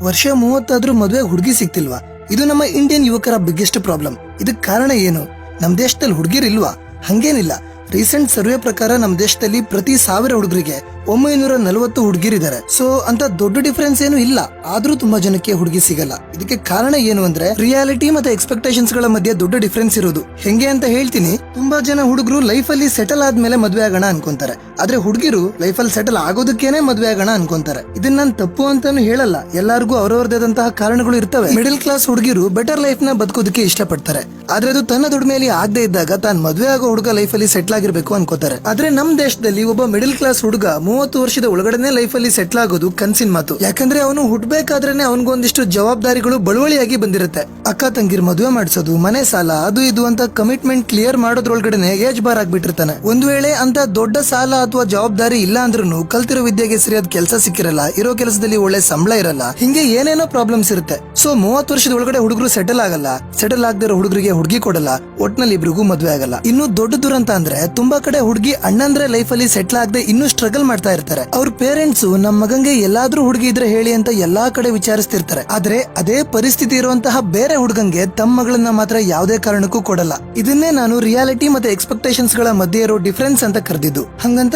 ವರ್ಷ 30 ಮದುವೆಗೆ ಹುಡುಗಿ ಸಿಗ್ತಿಲ್ವಾ? ಇದು ನಮ್ಮ ಇಂಡಿಯನ್ ಯುವಕರ ಬಿಗ್ಗೆಸ್ಟ್ ಪ್ರಾಬ್ಲಮ್. ಇದಕ್ ಕಾರಣ ಏನು? ನಮ್ ದೇಶದಲ್ಲಿ ಹುಡುಗಿರಿಲ್ವಾ? ಹಂಗೇನಿಲ್ಲ. ರೀಸೆಂಟ್ ಸರ್ವೆ ಪ್ರಕಾರ ನಮ್ ದೇಶದಲ್ಲಿ ಪ್ರತಿ 1000 ಹುಡುಗರಿಗೆ 940 ಹುಡುಗಿರಿದ್ದಾರೆ. ಸೊ ಅಂತ ದೊಡ್ಡ ಡಿಫರೆನ್ಸ್ ಏನು ಇಲ್ಲ. ಆದ್ರೂ ತುಂಬಾ ಜನಕ್ಕೆ ಹುಡುಗಿ ಸಿಗಲ್ಲ. ಇದಕ್ಕೆ ಕಾರಣ ಏನು ಅಂದ್ರೆ ರಿಯಾಲಿಟಿ ಮತ್ತೆ ಎಕ್ಸ್ಪೆಕ್ಟೇಷನ್ಸ್ ಗಳ ಮಧ್ಯೆ ದೊಡ್ಡ ಡಿಫರೆನ್ಸ್ ಇರೋದು. ಹೆಂಗೆ ಅಂತ ಹೇಳ್ತೀನಿ. ತುಂಬಾ ಜನ ಹುಡುಗರು ಲೈಫ್ ಅಲ್ಲಿ ಸೆಟಲ್ ಆದ್ಮೇಲೆ ಮದ್ವೆ ಆಗೋಣ ಅನ್ಕೊಂತಾರೆ. ಆದ್ರೆ ಹುಡುಗಿರು ಲೈಫ್ ಅಲ್ಲಿ ಸೆಟಲ್ ಆಗೋದಕ್ಕೇನೆ ಮದ್ವೆ ಆಗೋಣ ಅನ್ಕೊಂತಾರೆ. ಇದನ್ನ ನಾನು ತಪ್ಪು ಅಂತಾನು ಹೇಳಲ್ಲ. ಎಲ್ಲರಿಗೂ ಅವರವರದಾದಂತಹ ಕಾರಣಗಳು ಇರ್ತವೆ. ಮಿಡಲ್ ಕ್ಲಾಸ್ ಹುಡುಗಿರು ಬೆಟರ್ ಲೈಫ್ ನ ಬದುಕೋದಕ್ಕೆ ಇಷ್ಟಪಡ್ತಾರೆ. ಆದ್ರೆ ಅದು ತನ್ನ ದುಡಿಮೆಯಲ್ಲಿ ಆಗದೆ ಇದ್ದಾಗ ತಾನು ಮದ್ವೆ ಆಗೋ ಹುಡುಗ ಲೈಫ್ ಅಲ್ಲಿ ಸೆಟ್ಲ್ ಆಗಿರ್ಬೇಕು ಅನ್ಕೋತಾರೆ. ಆದ್ರೆ ನಮ್ ದೇಶದಲ್ಲಿ ಒಬ್ಬ ಮಿಡಲ್ ಕ್ಲಾಸ್ ಹುಡುಗ 30 ವರ್ಷದ ಒಳಗಡೆ ಲೈಫ್ ಅಲ್ಲಿ ಸೆಟ್ಲ್ ಆಗೋದು ಕನ್ಸಿನ ಮಾತು. ಯಾಕಂದ್ರೆ ಅವನು ಹುಟ್ಟಬೇಕಾದ್ರೇನೆ ಅವನಿಗೊಂದಿಷ್ಟು ಜವಾಬ್ದಾರಿಗಳು ಬಳುವಳಿಯಾಗಿ ಬಂದಿರುತ್ತೆ. ಅಕ್ಕ ತಂಗಿರ್ ಮದುವೆ ಮಾಡಿಸೋದು, ಮನೆ ಸಾಲ, ಅದು ಇದು ಅಂತ ಕಮಿಟ್ಮೆಂಟ್ ಕ್ಲಿಯರ್ ಮಾಡೋದ್ರೊಳಗಡೆ ಏಜ್ ಬಾರ್ ಆಗ್ಬಿಟ್ಟಿರ್ತಾನೆ. ಒಂದ್ ವೇಳೆ ಅಂತ ದೊಡ್ಡ ಸಾಲ ಅಥವಾ ಜವಾಬ್ದಾರಿ ಇಲ್ಲ ಅಂದ್ರೂ ಕಲ್ತಿರೋ ವಿದ್ಯೆಗೆ ಸರಿಯಾದ ಕೆಲಸ ಸಿಕ್ಕಿರಲ್ಲ, ಇರೋ ಕೆಲಸದಲ್ಲಿ ಒಳ್ಳೆ ಸಂಬಳ ಇರಲ್ಲ, ಹಿಂಗೆ ಏನೇನೋ ಪ್ರಾಬ್ಲಮ್ಸ್ ಇರುತ್ತೆ. ಸೊ 30 ವರ್ಷದ ಒಳಗಡೆ ಹುಡುಗರು ಸೆಟಲ್ ಆಗಲ್ಲ. ಸೆಟಲ್ ಆಗದಿರೋ ಹುಡುಗರಿಗೆ ಹುಡುಗಿ ಕೊಡಲ್ಲ. ಒಟ್ನಲ್ಲಿ ಇಬ್ರಿಗೂ ಮದ್ವೆ ಆಗಲ್ಲ. ಇನ್ನು ದೊಡ್ಡ ದುರಂತ ಅಂದ್ರೆ ತುಂಬಾ ಕಡೆ ಹುಡುಗಿ ಅಣ್ಣಂದ್ರೆ ಲೈಫ್ ಅಲ್ಲಿ ಸೆಟ್ಲ್ ಆಗದೆ ಇನ್ನೂ ಸ್ಟ್ರಗಲ್ ಮಾಡ್ತಾ ಇರ್ತಾರೆ. ಅವ್ರ ಪೇರೆಂಟ್ಸ್ ನಮ್ಮ ಮಗಂಗೆ ಎಲ್ಲಾದ್ರೂ ಹುಡುಗಿ ಇದ್ರೆ ಹೇಳಿ ಅಂತ ಎಲ್ಲಾ ಕಡೆ ವಿಚಾರಿಸ್ತಿರ್ತಾರೆ. ಆದ್ರೆ ಅದೇ ಪರಿಸ್ಥಿತಿ ಇರುವಂತಹ ಬೇರೆ ಹುಡುಗಂಗೆ ತಮ್ಮ ಮಗಳನ್ನ ಮಾತ್ರ ಯಾವುದೇ ಕಾರಣಕ್ಕೂ ಕೊಡಲ್ಲ. ಇದನ್ನೇ ನಾನು ರಿಯಾಲಿಟಿ ಮತ್ತೆ ಎಕ್ಸ್ಪೆಕ್ಟೇಷನ್ಸ್ ಗಳ ಮಧ್ಯೆ ಇರೋ ಡಿಫರೆನ್ಸ್ ಅಂತ ಕರೆದಿದ್ದು. ಹಂಗಂತ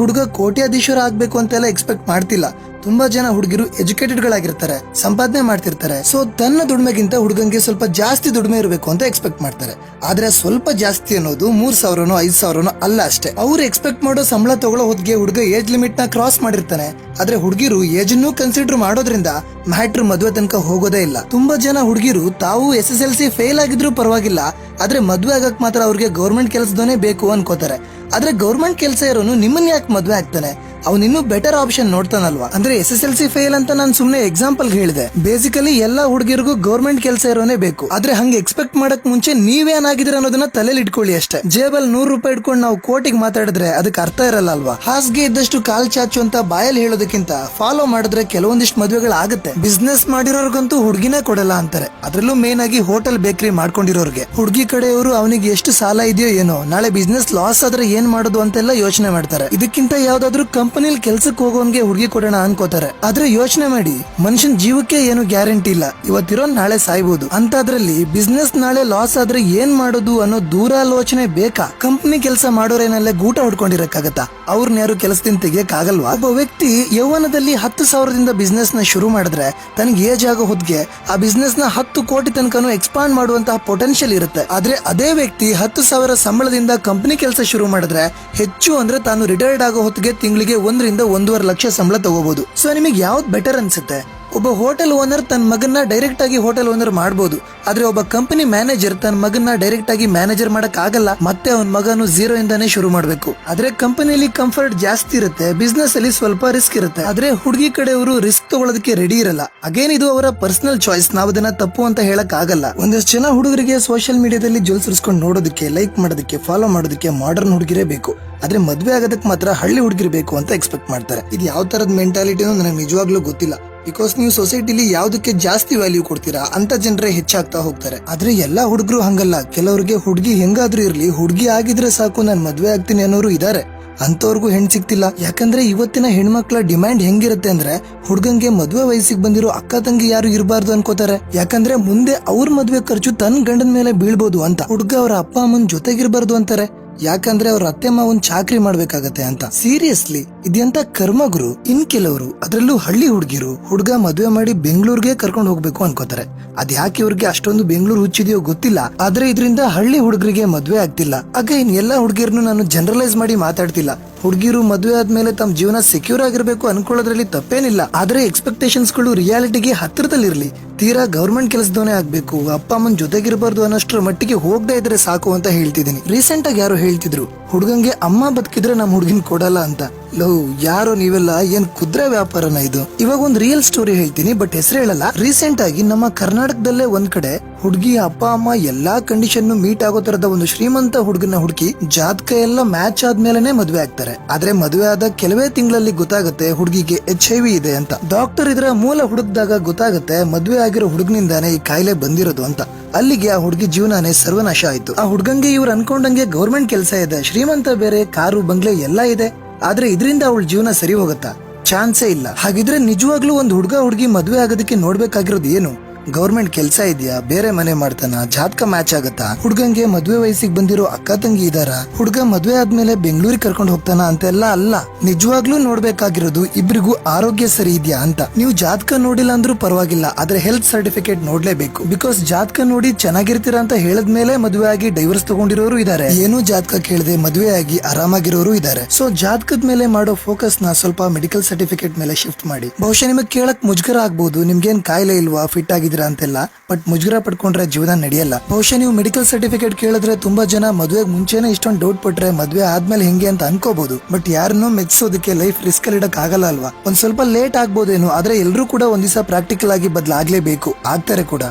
ಹುಡುಗ ಕೋಟ್ಯಾಧೀಶ್ವರ ಆಗ್ಬೇಕು ಅಂತೆಲ್ಲ ಎಕ್ಸ್ಪೆಕ್ಟ್ ಮಾಡ್ತಿಲ್ಲ. ತುಂಬಾ ಜನ ಹುಡುಗಿರು ಎಜುಕೇಟೆಡ್ ಗಳಾಗಿರ್ತಾರೆ, ಸಂಪಾದನೆ ಮಾಡ್ತಿರ್ತಾರೆ. ಸೊ ತನ್ನ ದುಡಿಮೆಗಿಂತ ಹುಡುಗಂಗೆ ಸ್ವಲ್ಪ ಜಾಸ್ತಿ ದುಡಿಮೆ ಇರಬೇಕು ಅಂತ ಎಕ್ಸ್ಪೆಕ್ಟ್ ಮಾಡ್ತಾರೆ. ಆದ್ರೆ ಸ್ವಲ್ಪ ಜಾಸ್ತಿ ಅನ್ನೋದು 3000ನೋ 5000ನೋ ಅಲ್ಲ ಅಷ್ಟೇ. ಅವ್ರು ಎಕ್ಸ್ಪೆಕ್ಟ್ ಮಾಡೋ ಸಂಬಳ ತಗೊಳ್ಳೋ ಹೊತ್ತಿಗೆ ಹುಡುಗ ಏಜ್ ಲಿಮಿಟ್ ನ ಕ್ರಾಸ್ ಮಾಡಿರ್ತಾನೆ. ಆದ್ರೆ ಹುಡುಗಿರು ಏಜ್ ಅನ್ನು ಕನ್ಸಿಡರ್ ಮಾಡೋದ್ರಿಂದ ಮ್ಯಾಟ್ರ್ ಮದುವೆ ತನಕ ಹೋಗೋದೇ ಇಲ್ಲ. ತುಂಬಾ ಜನ ಹುಡುಗಿರು ತಾವು SSLC ಫೇಲ್ ಆಗಿದ್ರು ಪರವಾಗಿಲ್ಲ, ಆದ್ರೆ ಮದ್ವೆ ಆಗಕ್ ಮಾತ್ರ ಅವ್ರಿಗೆ ಗೌರ್ಮೆಂಟ್ ಕೆಲಸದೋನೇ ಬೇಕು ಅನ್ಕೋತಾರೆ. ಆದ್ರೆ ಗೌರ್ಮೆಂಟ್ ಕೆಲಸ ಇರೋನು ನಿಮ್ಮನ್ನ ಯಾಕೆ ಮದ್ವೆ ಆಗ್ತಾನೆ? ಅವ್ನು ಇನ್ನೂ ಬೆಟರ್ ಆಪ್ಷನ್ ನೋಡ್ತಾನಲ್ವಾ? ಅಂದ್ರೆ SSLC ಫೇಲ್ ಅಂತ ನಾನು ಸುಮ್ನೆ ಎಕ್ಸಾಂಪಲ್ ಹೇಳಿದೆ. ಬೇಸಿಕಲಿ ಎಲ್ಲಾ ಹುಡುಗಿರಿಗೂ ಗೌರ್ಮೆಂಟ್ ಕೆಲಸ ಇರೋನೇ ಬೇಕು. ಆದ್ರೆ ಹಂಗೆ ಎಕ್ಸ್ಪೆಕ್ಟ್ ಮಾಡಕ್ ಮುಂಚೆ ನೀವೇನಾಗಿದ್ದೀರ ಅನ್ನೋದನ್ನ ತಲೆಯಲ್ಲಿ ಇಟ್ಕೊಳ್ಳಿ ಅಷ್ಟೇ. ಜೇಬಲ್ 100 ರೂಪಾಯಿ ಇಟ್ಕೊಂಡು ನಾವು ಕೋಟಿಗೆ ಮಾತಾಡಿದ್ರೆ ಅದಕ್ಕೆ ಅರ್ಥ ಇರಲ್ಲ ಅಲ್ವಾ? ಹಾಸ್ಗೆ ಇದ್ದಷ್ಟು ಕಾಲ್ ಚಾಚು ಅಂತ ಬಾಯಲ್ಲಿ ಹೇಳೋದಕ್ಕಿಂತ ಫಾಲೋ ಮಾಡಿದ್ರೆ ಕೆಲವೊಂದಿಷ್ಟು ಮದುವೆಗಳು ಆಗುತ್ತೆ. ಬಿಸ್ನೆಸ್ ಮಾಡಿರೋರ್ಗಂತೂ ಹುಡುಗಿನೇ ಕೊಡಲ್ಲ ಅಂತಾರೆ. ಅದ್ರಲ್ಲೂ ಮೇನ್ ಆಗಿ ಹೋಟೆಲ್ ಬೇಕರಿ ಮಾಡ್ಕೊಂಡಿರೋರ್ಗೆ. ಹುಡುಗಿ ಕಡೆಯವರು ಅವನಿಗೆ ಎಷ್ಟು ಸಾಲ ಇದೆಯೋ ಏನೋ, ನಾಳೆ ಬಿಸ್ನೆಸ್ ಲಾಸ್ ಆದ್ರೆ ಏನ್ ಮಾಡೋದು ಅಂತೆಲ್ಲ ಯೋಚನೆ ಮಾಡ್ತಾರೆ. ಇದಕ್ಕಿಂತ ಯಾವ್ದಾದ್ರು ಕಂಪನಿಲಿ ಕೆಲ್ಸಕ್ಕೆ ಹೋಗೋನ್ಗೆ ಹುಡುಗಿ ಕೊಡೋಣ ಅನ್ಕೋತಾರೆ. ಆದ್ರೆ ಯೋಚನೆ ಮಾಡಿ, ಮನುಷ್ಯನ್ ಜೀವಕ್ಕೆ ಏನು ಗ್ಯಾರಂಟಿ ಇಲ್ಲ. ಇವತ್ತಿರೋ ನಾಳೆ ಸಾಯ್ಬೋದು. ಅಂತದ್ರಲ್ಲಿ ಬಿಸ್ನೆಸ್ ನಾಳೆ ಲಾಸ್ ಆದ್ರೆ ಏನ್ ಮಾಡೋದು ಅನ್ನೋ ದೂರಾಲೋಚನೆ ಬೇಕಾ? ಕಂಪನಿ ಕೆಲಸ ಮಾಡೋರೇನಲ್ಲೇ ಗೂಟ ಹೊಡ್ಕೊಂಡಿರಕ್ಕಾಗತ್ತಾ? ಅವ್ರನ್ನ ಯಾರು ಕೆಲಸದಿಂದ ತೆಗಿಯಕ್ ಆಗಲ್ವಾ? ಒಬ್ಬ ವ್ಯಕ್ತಿ ಯೌವನದಲ್ಲಿ 10,000ದಿಂದ ಬಿಸ್ನೆಸ್ ನ ಶುರು ಮಾಡಿದ್ರೆ ತನಗೆ ಏಜ್ ಆಗೋ ಹೊತ್ತಿಗೆ ಆ ಬಿಸ್ನೆಸ್ ನ 10 ಕೋಟಿ ತನಕನೂ ಎಕ್ಸ್ಪಾಂಡ್ ಮಾಡುವಂತಹ ಪೊಟೆನ್ಶಿಯಲ್ ಇರುತ್ತೆ. ಆದ್ರೆ ಅದೇ ವ್ಯಕ್ತಿ 10,000 ಸಂಬಳದಿಂದ ಕಂಪನಿ ಕೆಲಸ ಶುರು ಮಾಡಿದ್ರೆ ಹೆಚ್ಚು ಅಂದ್ರೆ ತಾನು ರಿಟೈರ್ಡ್ ಆಗೋ ಹೊತ್ತಿಗೆ ತಿಂಗಳಿಗೆ 1 ರಿಂದ 1.5 ಲಕ್ಷ ಸಂಬಳ ತಗೋಬಹುದು. ಸೊ ನಿಮಗೆ ಯಾವ್ದು ಬೆಟರ್ ಅನ್ಸುತ್ತೆ? ಒಬ್ಬ ಹೋಟೆಲ್ ಓನರ್ ತನ್ನ ಮಗನ್ನ ಡೈರೆಕ್ಟ್ ಆಗಿ ಹೋಟೆಲ್ ಓನರ್ ಮಾಡಬಹುದು. ಆದ್ರೆ ಒಬ್ಬ ಕಂಪನಿ ಮ್ಯಾನೇಜರ್ ತನ್ನ ಮಗನ್ನ ಡೈರೆಕ್ಟ್ ಆಗಿ ಮ್ಯಾನೇಜರ್ ಮಾಡಕ್ ಆಗಲ್ಲ. ಮತ್ತೆ ಅವನ ಮಗನು 0 ಇಂದಾನೇ ಶುರು ಮಾಡಬೇಕು. ಆದ್ರೆ ಕಂಪನಿಯಲ್ಲಿ ಕಂಫರ್ಟ್ ಜಾಸ್ತಿ ಇರುತ್ತೆ, ಬಿಸ್ನೆಸ್ ಅಲ್ಲಿ ಸ್ವಲ್ಪ ರಿಸ್ಕ್ ಇರುತ್ತೆ. ಆದ್ರೆ ಹುಡುಗಿ ಕಡೆಯವರು ರಿಸ್ಕ್ ತಗೊಳ್ಳೋದಕ್ಕೆ ರೆಡಿ ಇರಲ್ಲ. ಅಗೇನ್ ಇದು ಅವರ ಪರ್ಸನಲ್ ಚಾಯ್ಸ್. ನಾವು ಅದನ್ನ ತಪ್ಪು ಅಂತ ಹೇಳಕ್ ಆಗಲ್ಲ. ಒಂದಷ್ಟು ಜನ ಹುಡುಗರಿಗೆ ಸೋಷಿಯಲ್ ಮೀಡಿಯಾದಲ್ಲಿ ಜೋಲ್ಸಿರ್ಸ್ಕೊಂಡು ನೋಡೋದಕ್ಕೆ, ಲೈಕ್ ಮಾಡೋದಕ್ಕೆ, ಫಾಲೋ ಮಾಡೋದಕ್ಕೆ ಮಾಡರ್ನ್ ಹುಡುಗಿರೇ ಬೇಕು. ಆದ್ರೆ ಮದ್ವೆ ಆಗೋದಕ್ಕೆ ಮಾತ್ರ ಹಳ್ಳಿ ಹುಡುಗಿರ್ ಬೇಕು ಅಂತ ಎಕ್ಸ್ಪೆಕ್ಟ್ ಮಾಡ್ತಾರೆ. ಇದು ಯಾವ ತರದ ಮೆಂಟಾಲಿಟಿನೂ ನನಗೆ ನಿಜವಾಗ್ಲೂ ಗೊತ್ತಿಲ್ಲ. ಬಿಕಾಸ್ ನೀವು ಸೊಸೈಟಿಲಿ ಯಾವ್ದಕ್ಕೆ ಜಾಸ್ತಿ ವ್ಯಾಲ್ಯೂ ಕೊಡ್ತೀರಾ ಅಂತ ಜನರೇ ಹೆಚ್ಚಾಗ್ತಾ ಹೋಗ್ತಾರೆ. ಆದ್ರೆ ಎಲ್ಲಾ ಹುಡುಗರು ಹಂಗಲ್ಲ. ಕೆಲವರಿಗೆ ಹುಡುಗಿ ಹೆಂಗಾದ್ರೂ ಇರ್ಲಿ, ಹುಡುಗಿ ಆಗಿದ್ರೆ ಸಾಕು ನಾನ್ ಮದ್ವೆ ಆಗ್ತೀನಿ ಅನ್ನೋರು ಇದಾರೆ. ಅಂತವ್ರಿಗೂ ಹೆಣ್ ಸಿಗ್ತಿಲ್ಲ. ಯಾಕಂದ್ರೆ ಇವತ್ತಿನ ಹೆಣ್ಮಕ್ಳ ಡಿಮ್ಯಾಂಡ್ ಹೆಂಗಿರುತ್ತೆ ಅಂದ್ರೆ ಹುಡುಗಂಗೆ ಮದ್ವೆ ವಯಸ್ಸಿಗೆ ಬಂದಿರೋ ಅಕ್ಕ ತಂಗಿ ಯಾರು ಇರಬಾರ್ದು ಅನ್ಕೋತಾರೆ. ಯಾಕಂದ್ರೆ ಮುಂದೆ ಅವ್ರ ಮದ್ವೆ ಖರ್ಚು ತನ್ನ ಗಂಡನ ಮೇಲೆ ಬೀಳ್ಬೋದು ಅಂತ. ಹುಡುಗ ಅವರ ಅಪ್ಪ ಅಮ್ಮನ್ ಜೊತೆಗಿರ್ಬಾರ್ದು ಅಂತಾರೆ. ಯಾಕಂದ್ರೆ ಅವ್ರ ಅತ್ತೆ ಮಾವನ್ ಚಾಕ್ರಿ ಮಾಡ್ಬೇಕಾಗತ್ತೆ ಅಂತ. ಸೀರಿಯಸ್ಲಿ ಇದೆಂತ ಕರ್ಮಗುರು. ಇನ್ ಕೆಲವರು, ಅದ್ರಲ್ಲೂ ಹಳ್ಳಿ ಹುಡುಗಿರು, ಹುಡುಗ ಮದ್ವೆ ಮಾಡಿ ಬೆಂಗಳೂರಿಗೆ ಕರ್ಕೊಂಡು ಹೋಗ್ಬೇಕು ಅನ್ಕೋತಾರೆ. ಅದ್ಯಾಕೆ ಇವ್ರಿಗೆ ಅಷ್ಟೊಂದು ಬೆಂಗಳೂರು ಹುಚ್ಚಿದೆಯೋ ಗೊತ್ತಿಲ್ಲ. ಆದ್ರೆ ಇದರಿಂದ ಹಳ್ಳಿ ಹುಡುಗರಿಗೆ ಮದ್ವೆ ಆಗ್ತಿಲ್ಲ. ಆಗ ಇನ್ ಎಲ್ಲಾ ಹುಡುಗಿರ್ನು ನಾನು ಜನರಲೈಸ್ ಮಾಡಿ ಮಾತಾಡ್ತಿಲ್ಲ. ಹುಡುಗಿರು ಮದ್ವೆ ಆದ್ಮೇಲೆ ತಮ್ಮ ಜೀವನ ಸೆಕ್ಯೂರ್ ಆಗಿರ್ಬೇಕು ಅನ್ಕೊಳ್ಳೋದ್ರಲ್ಲಿ ತಪ್ಪೇನಿಲ್ಲ. ಆದ್ರೆ ಎಕ್ಸ್ಪೆಕ್ಟೇಷನ್ಸ್ ಗಳು ರಿಯಾಲಿಟಿಗೆ ಹತ್ತಿರದಲ್ಲಿರ್ಲಿ. ತೀರಾ ಗವರ್ಮೆಂಟ್ ಕೆಲಸದವನೇ ಆಗ್ಬೇಕು, ಅಪ್ಪ ಅಮ್ಮನ್ ಜೊತೆಗಿರಬಾರ್ದು ಅನ್ನೋಷ್ಟ್ರ ಮಟ್ಟಿಗೆ ಹೋಗದೆ ಇದ್ರೆ ಸಾಕು ಅಂತ ಹೇಳ್ತಿದ್ದೀನಿ. ರೀಸೆಂಟ್ ಆಗಿ ಯಾರೋ ಹೇಳ್ತಿದ್ರು, ಹುಡುಗಂಗೆ ಅಮ್ಮ ಬದುಕಿದ್ರೆ ನಮ್ ಹುಡುಗಿನ ಕೊಡಲ್ಲ ಅಂತ. ಲವ್ ಯಾರೋ ನೀವೆಲ್ಲ ಏನ್ ಕುದ್ರೆ ವ್ಯಾಪಾರನ ಇದು? ಇವಾಗ ಒಂದ್ ರಿಯಲ್ ಸ್ಟೋರಿ ಹೇಳ್ತೀನಿ, ಬಟ್ ಹೆಸರು ಹೇಳಲ್ಲ. ರೀಸೆಂಟ್ ಆಗಿ ನಮ್ಮ ಕರ್ನಾಟಕದಲ್ಲೇ ಒಂದ್ ಕಡೆ ಹುಡುಗಿ ಅಪ್ಪ ಅಮ್ಮ ಎಲ್ಲಾ ಕಂಡೀಷನ್ ಮೀಟ್ ಆಗೋ ತರದ ಒಂದು ಶ್ರೀಮಂತ ಹುಡುಗನ ಹುಡುಕಿ ಜಾತಕ ಎಲ್ಲ ಮ್ಯಾಚ್ ಆದ್ಮೇಲೆನೆ ಮದ್ವೆ ಆಗ್ತಾರೆ. ಆದ್ರೆ ಮದ್ವೆ ಆದ ಕೆಲವೇ ತಿಂಗಳಲ್ಲಿ ಗೊತ್ತಾಗುತ್ತೆ ಹುಡುಗಿಗೆ HIV ಇದೆ ಅಂತ. ಡಾಕ್ಟರ್ ಇದರ ಮೂಲ ಹುಡುಕ್ದಾಗ ಗೊತ್ತಾಗುತ್ತೆ ಮದ್ವೆ ಆಗಿರೋ ಹುಡುಗನಿಂದಾನೇ ಈ ಕಾಯಿಲೆ ಬಂದಿರೋದು ಅಂತ. ಅಲ್ಲಿಗೆ ಆ ಹುಡುಗಿ ಜೀವನಾನೇ ಸರ್ವನಾಶ ಆಯ್ತು. ಆ ಹುಡುಗಂಗೆ ಇವ್ರು ಅನ್ಕೊಂಡಂಗೆ ಗೌರ್ಮೆಂಟ್ ಕೆಲಸ ಇದೆ, ಶ್ರೀಮಂತ ಬೇರೆ, ಕಾರು ಬಂಗ್ಲೆ ಎಲ್ಲ ಇದೆ. ಆದ್ರೆ ಇದರಿಂದ ಅವಳ ಜೀವನ ಸರಿ ಹೋಗುತ್ತಾ? ಚಾನ್ಸೇ ಇಲ್ಲ. ಹಾಗಿದ್ರೆ ನಿಜವಾಗ್ಲೂ ಒಂದು ಹುಡುಗಿ ಮದ್ವೆ ಆಗೋದಕ್ಕೆ ನೋಡ್ಬೇಕಾಗಿರೋದು ಏನು? ಗೌರ್ಮೆಂಟ್ ಕೆಲ್ಸ ಇದೆಯಾ, ಬೇರೆ ಮನೆ ಮಾಡ್ತಾನ, ಜಾತಕ ಮ್ಯಾಚ್ ಆಗತ್ತಾ, ಹುಡ್ಗಂಗೆ ಮದ್ವೆ ವಯಸ್ಸಿಗೆ ಬಂದಿರೋ ಅಕ್ಕ ತಂಗಿ ಇದಾರ, ಹುಡ್ಗ ಮದ್ವೆ ಆದ್ಮೇಲೆ ಬೆಂಗಳೂರಿಗೆ ಕರ್ಕೊಂಡು ಹೋಗ್ತಾನ ಅಂತೆಲ್ಲ ಅಲ್ಲ. ನಿಜವಾಗ್ಲೂ ನೋಡ್ಬೇಕಾಗಿರೋದು ಇಬ್ರಿಗೂ ಆರೋಗ್ಯ ಸರಿ ಇದೆಯಾ ಅಂತ. ನೀವು ಜಾತಕ ನೋಡಿಲ್ಲ ಅಂದ್ರೂ ಪರವಾಗಿಲ್ಲ, ಆದ್ರೆ ಹೆಲ್ತ್ ಸರ್ಟಿಫಿಕೇಟ್ ನೋಡ್ಲೇಬೇಕು. ಬಿಕಾಸ್ ಜಾತಕ ನೋಡಿ ಚೆನ್ನಾಗಿರ್ತೀರಾ ಅಂತ ಹೇಳದ್ಮೇಲೆ ಮದ್ವೆ ಆಗಿ ಡೈವರ್ಸ್ ತಗೊಂಡಿರೋರು ಇದಾರೆ, ಏನೂ ಜಾತಕ ಕೇಳದೆ ಮದ್ವೆ ಆಗಿ ಆರಾಮಾಗಿರೋರು ಇದಾರೆ. ಸೊ ಜಾತಕದ ಮೇಲೆ ಮಾಡೋ ಫೋಕಸ್ ನ ಸ್ವಲ್ಪ ಮೆಡಿಕಲ್ ಸರ್ಟಿಫಿಕೇಟ್ ಮೇಲೆ ಶಿಫ್ಟ್ ಮಾಡಿ. ಬಹುಶಃ ನಿಮಗೆ ಕೇಳಕ್ ಮುಜುಗರ ಆಗ್ಬಹುದು, ನಿಮ್ಗೇನ್ ಕಾಯಿಲೆ ಇಲ್ವಾ, ಫಿಟ್ ಆಗಿ ಅಂತೆಲ್ಲ, ಬಟ್ ಮುಜುಗರ ಪಡ್ಕೊಂಡ್ರೆ ಜೀವನ ನಡೆಯಲ್ಲ. ಬಹುಶಃ ನೀವು ಮೆಡಿಕಲ್ ಸರ್ಟಿಫಿಕೇಟ್ ಕೇಳಿದ್ರೆ ತುಂಬಾ ಜನ ಮದುವೆಗೆ ಮುಂಚೆನೆ ಇಷ್ಟೊಂದು ಡೌಟ್ ಪಟ್ರೆ ಮದ್ವೆ ಆದ್ಮೇಲೆ ಹೆಂಗೆ ಅಂತ ಅನ್ಕೋಬಹುದು. ಬಟ್ ಯಾರನ್ನೂ ಮೆಚ್ಚಿಸೋದಕ್ಕೆ ಲೈಫ್ ರಿಸ್ಕ್ ಅಲ್ಲಿ ಇಡಕ್ ಆಗಲ್ಲ ಅಲ್ವಾ. ಒಂದ್ ಸ್ವಲ್ಪ ಲೇಟ್ ಆಗ್ಬೋದೇನು, ಆದ್ರೆ ಎಲ್ರೂ ಕೂಡ ಒಂದ್ ದಿವಸ ಪ್ರಾಕ್ಟಿಕಲ್ ಆಗಿ ಬದಲಾಗ್ಲೇಬೇಕು, ಆಗ್ತಾರೆ ಕೂಡ.